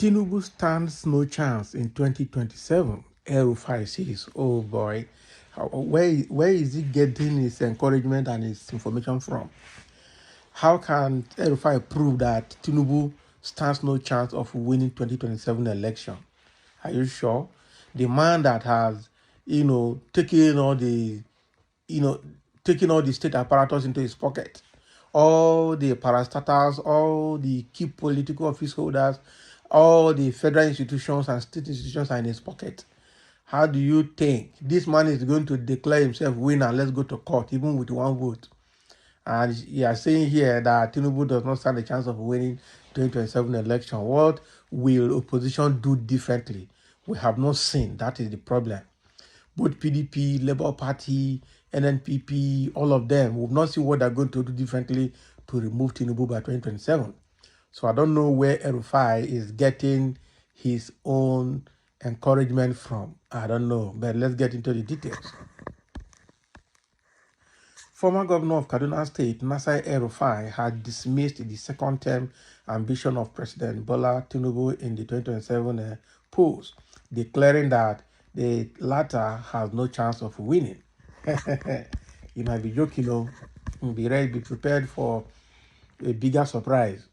Tinubu stands no chance in 2027. El-Rufai says, oh boy, where is he getting his encouragement and his information from? How can El-Rufai prove that Tinubu stands no chance of winning 2027 election? Are you sure? The man that has, taken all the, taking all the state apparatus into his pocket, all the parastatals, all the key political office holders, all the federal institutions and state institutions are in his pocket. How do you think this man is going to declare himself winner? Let's go to court, even with one vote. And you are saying here that Tinubu does not stand a chance of winning 2027 election. What will opposition do differently? We have not seen. That is the problem. Both PDP, Labour Party, NNPP, all of them, we've not seen what they're going to do differently to remove Tinubu by 2027. So I don't know where El-Rufai is getting his own encouragement from. I don't know, but let's get into the details. Former governor of Kaduna State, Nasir El-Rufai, had dismissed the second-term ambition of President Bola Tinubu in the 2027 polls, declaring that the latter has no chance of winning. You might be joking, be ready, be prepared for a bigger surprise.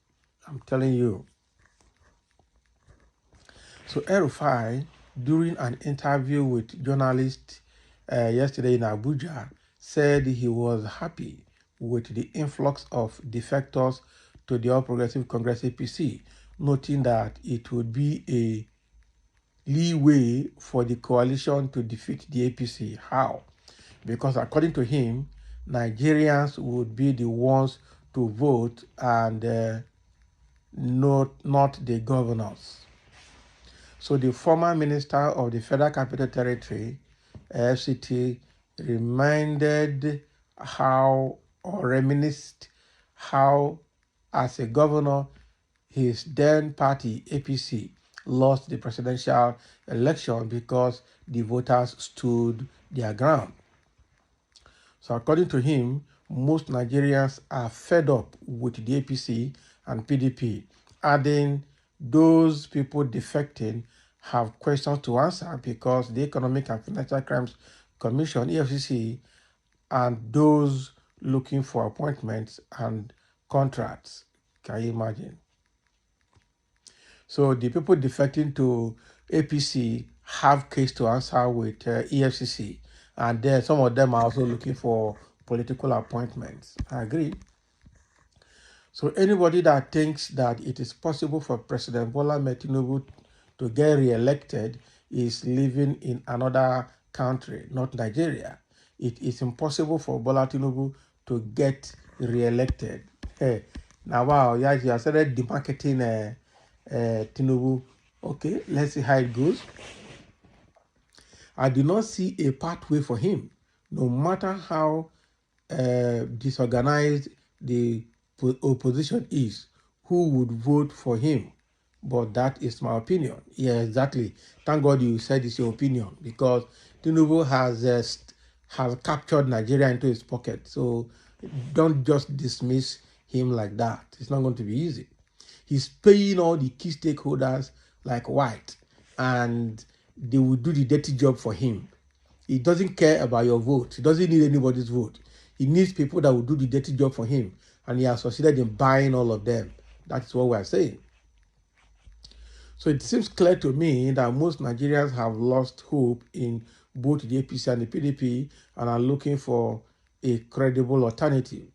I'm telling you. So El-Rufai, during an interview with journalists yesterday in Abuja, said he was happy with the influx of defectors to the All Progressive Congress APC, noting that it would be a leeway for the coalition to defeat the APC. How? Because according to him, Nigerians would be the ones to vote and not the governors. So the former minister of the Federal Capital Territory, FCT, reminded reminisced how, as a governor, his then party, APC, lost the presidential election because the voters stood their ground. So according to him, most Nigerians are fed up with the APC and PDP, adding those people defecting have questions to answer because the Economic and Financial Crimes Commission, EFCC, and those looking for appointments and contracts. Can you imagine? So the people defecting to APC have case to answer with EFCC, and then some of them are also looking for political appointments. I agree. So anybody that thinks that it is possible for President Bola Tinubu to get re-elected is living in another country, not Nigeria. It is impossible for Bola Tinubu to get re-elected. Hey, now wow, yeah, you have started demarketing Tinubu. Okay, let's see how it goes. I do not see a pathway for him, no matter how disorganized the opposition is, who would vote for him. But that is my opinion. Yeah, exactly. Thank God you said it's your opinion, because Tinubu has captured Nigeria into his pocket. So don't just dismiss him like that. It's not going to be easy. He's paying all the key stakeholders like white, and they will do the dirty job for him. He doesn't care about your vote. He doesn't need anybody's vote. He needs people that will do the dirty job for him, and he has succeeded in buying all of them. That's what we're saying. So it seems clear to me that most Nigerians have lost hope in both the APC and the PDP and are looking for a credible alternative.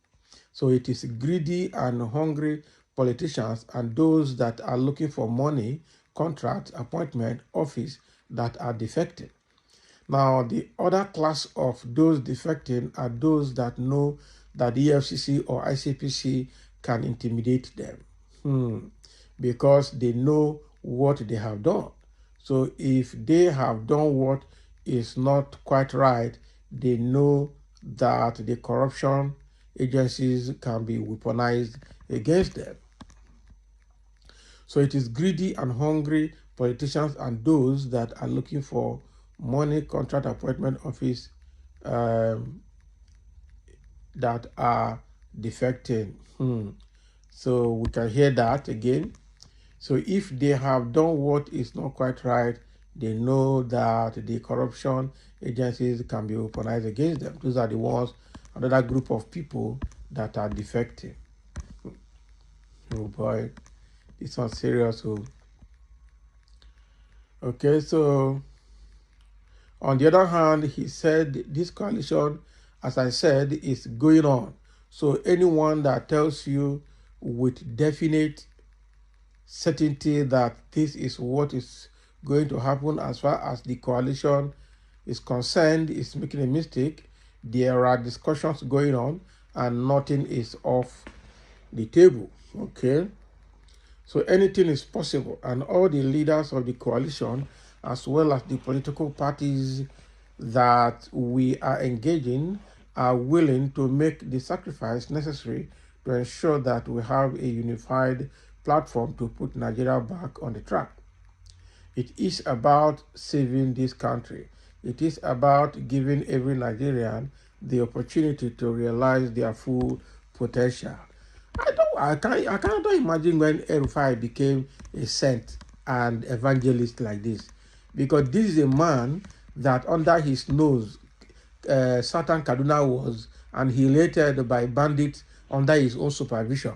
So it is greedy and hungry politicians and those that are looking for money, contract, appointment, office that are defecting. Now, the other class of those defecting are those that know that the EFCC or ICPC can intimidate them because they know what they have done. So if they have done what is not quite right, they know that the corruption agencies can be weaponized against them. So it is greedy and hungry politicians and those that are looking for money, contract, appointment, office that are defecting. So we can hear that again. So if they have done what is not quite right, they know that the corruption agencies can be weaponized against them. Those are the ones, another group of people that are defecting. Oh boy, this one's serious. Okay, so on the other hand, he said this coalition, as I said, is going on. So anyone that tells you with definite certainty that this is what is going to happen as far as the coalition is concerned is making a mistake. There are discussions going on and nothing is off the table. Okay, so anything is possible, and all the leaders of the coalition as well as the political parties that we are engaging are willing to make the sacrifice necessary to ensure that we have a unified platform to put Nigeria back on the track. It is about saving this country. It is about giving every Nigerian the opportunity to realize their full potential. I cannot imagine when El-Rufai became a saint and evangelist like this, because this is a man that under his nose, Satan Kaduna was annihilated by bandits under his own supervision.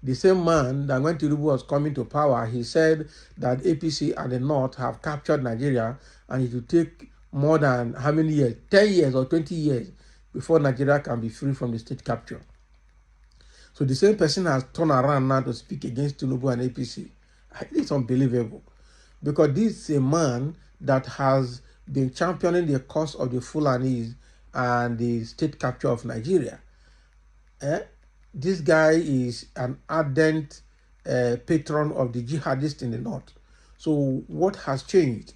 The same man that when Tinubu was coming to power, he said that APC and the North have captured Nigeria and it will take more than how many years, 10 years or 20 years before Nigeria can be free from the state capture. So the same person has turned around now to speak against Tinubu and APC. It's unbelievable, because this is a man that has been championing the cause of the Fulanis and the state capture of Nigeria. This guy is an ardent patron of the jihadists in the north. So what has changed?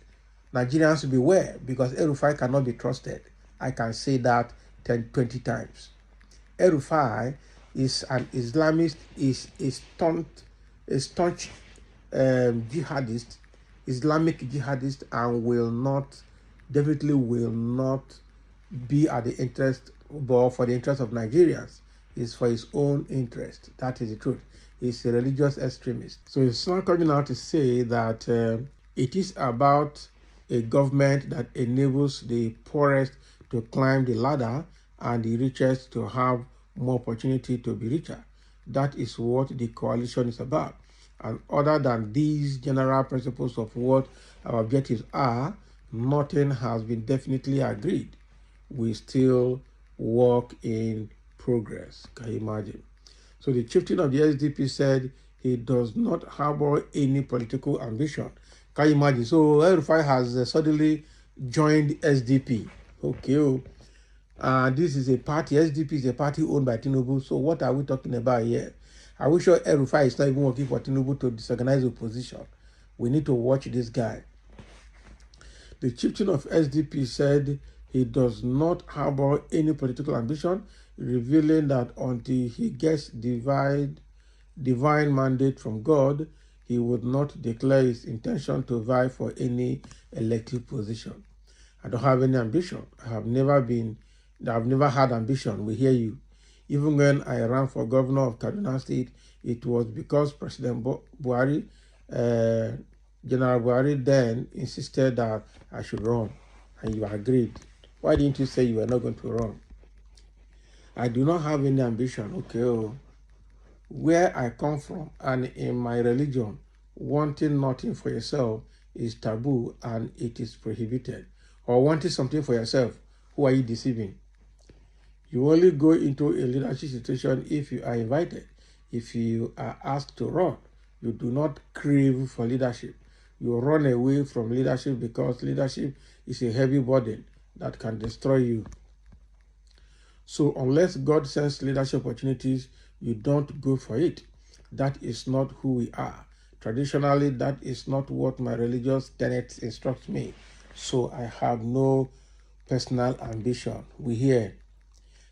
Nigerians beware, because El-Rufai cannot be trusted. I can say that 10, 20 times. El-Rufai is an Islamist, is a staunch jihadist, Islamic jihadist, and definitely will not be at the interest, but for the interest of Nigerians. It's for his own interest. That is the truth. He's a religious extremist. So it's not coming out to say that it is about a government that enables the poorest to climb the ladder and the richest to have more opportunity to be richer. That is what the coalition is about. And other than these general principles of what our objectives are, nothing has been definitely agreed. We still work in progress. Can you imagine? So the chieftain of the SDP said he does not harbor any political ambition. Can you imagine? So El-Rufai has suddenly joined SDP. Okay. This is a party, SDP is a party owned by Tinubu. So what are we talking about here? Are we sure El-Rufai is not even working for Tinubu to disorganize the opposition? We need to watch this guy. The chieftain of SDP said he does not harbor any political ambition, revealing that until he gets divine mandate from God, he would not declare his intention to vie for any elective position. I don't have any ambition. I've never had ambition. We hear you. Even when I ran for governor of Kaduna State, it was because President Buhari, General Buhari then insisted that I should run, and you agreed. Why didn't you say you were not going to run? I do not have any ambition. Okay, where I come from and in my religion, wanting nothing for yourself is taboo and it is prohibited. Or wanting something for yourself, who are you deceiving? You only go into a leadership situation if you are invited. If you are asked to run, you do not crave for leadership. You run away from leadership because leadership is a heavy burden that can destroy you. So unless God sends leadership opportunities, you don't go for it. That is not who we are. Traditionally, that is not what my religious tenets instruct me. So I have no personal ambition. We hear.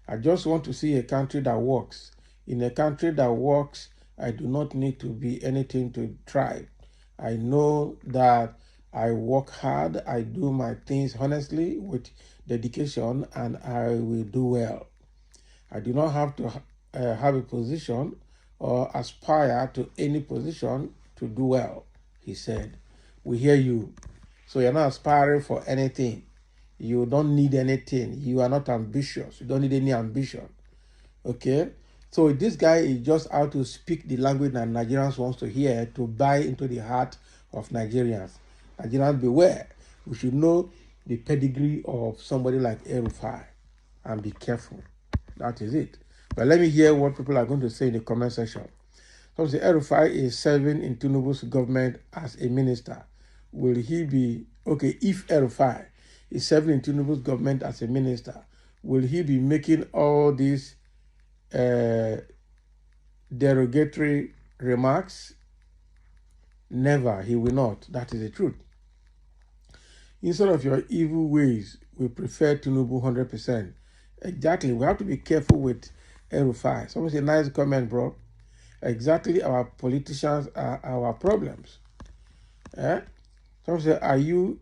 I just want to see a country that works. In a country that works, I do not need to be anything to thrive. I know that I work hard, I do my things honestly with dedication, and I will do well. I do not have to have a position or aspire to any position to do well, he said. We hear you. So you're not aspiring for anything. You don't need anything. You are not ambitious. You don't need any ambition. Okay? So this guy is just out to speak the language that Nigerians wants to hear, to buy into the heart of Nigerians. Nigerians, beware. We should know the pedigree of somebody like El-Rufai and be careful. That is it. But let me hear what people are going to say in the comment section. Some say El-Rufai is serving in Tinubu's government as a minister. Will he be, okay, if El-Rufai is serving in Tinubu's government as a minister, will he be making all these derogatory remarks? Never, he will not. That is the truth. Instead of your evil ways, we prefer Tinubu 100%. Exactly. We have to be careful with El-Rufai. Someone say, nice comment, bro. Exactly, our politicians are our problems. Someone say, are you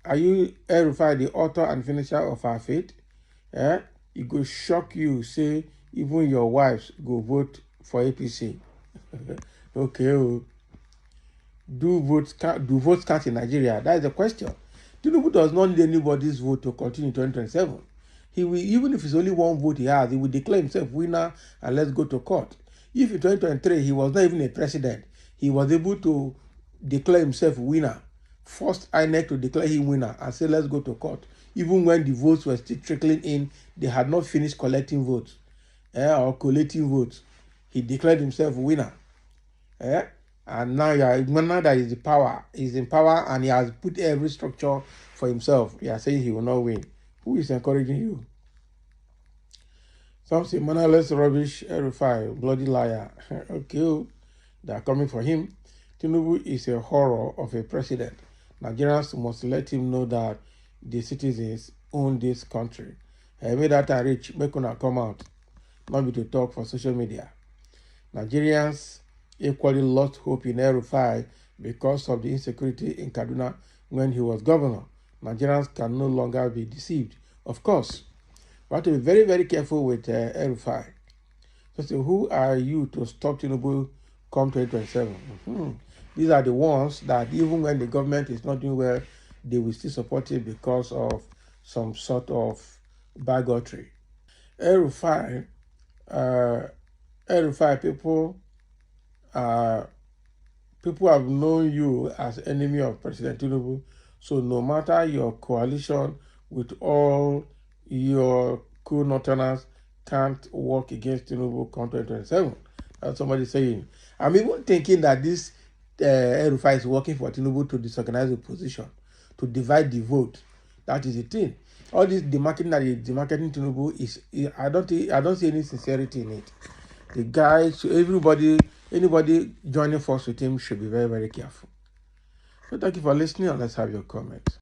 El-Rufai, the author and finisher of our fate? It go shock you, say, even your wives go vote for APC. Okay. Do votes count in Nigeria? That is the question. Tinubu does not need anybody's vote to continue in 2027. He will, even if it's only one vote he has, he will declare himself winner and let's go to court. If in 2023 he was not even a president, he was able to declare himself winner, forced INEC to declare him winner and say let's go to court. Even when the votes were still trickling in, they had not finished collecting votes or collating votes. He declared himself winner. And now that he's in power and he has put every structure for himself. You are saying he will not win. Who is encouraging you? Some say mannerless rubbish, El-Rufai, bloody liar. Okay, they are coming for him. Tinubu is a horror of a president. Nigerians must let him know that the citizens own this country. I made that a rich, make una come out, not be to talk for social media. Nigerians equally lost hope in El-Rufai because of the insecurity in Kaduna when he was governor. Nigerians can no longer be deceived. Of course, we have to be very, very careful with El-Rufai. So who are you to stop Tinubu come 2027? These are the ones that even when the government is not doing well, they will still support it because of some sort of bigotry. El-Rufai, people have known you as enemy of President Tinubu. So no matter your coalition with all your co-northerners can't work against Tinubu come 2027. That's somebody saying. I'm even thinking that this El-Rufai is working for Tinubu to disorganize the opposition, to divide the vote. That is the thing. All this demarketing that is demarketing Tinubu is I don't see any sincerity in it. The guy, anybody joining force with him should be very, very careful. So thank you for listening and let's have your comments.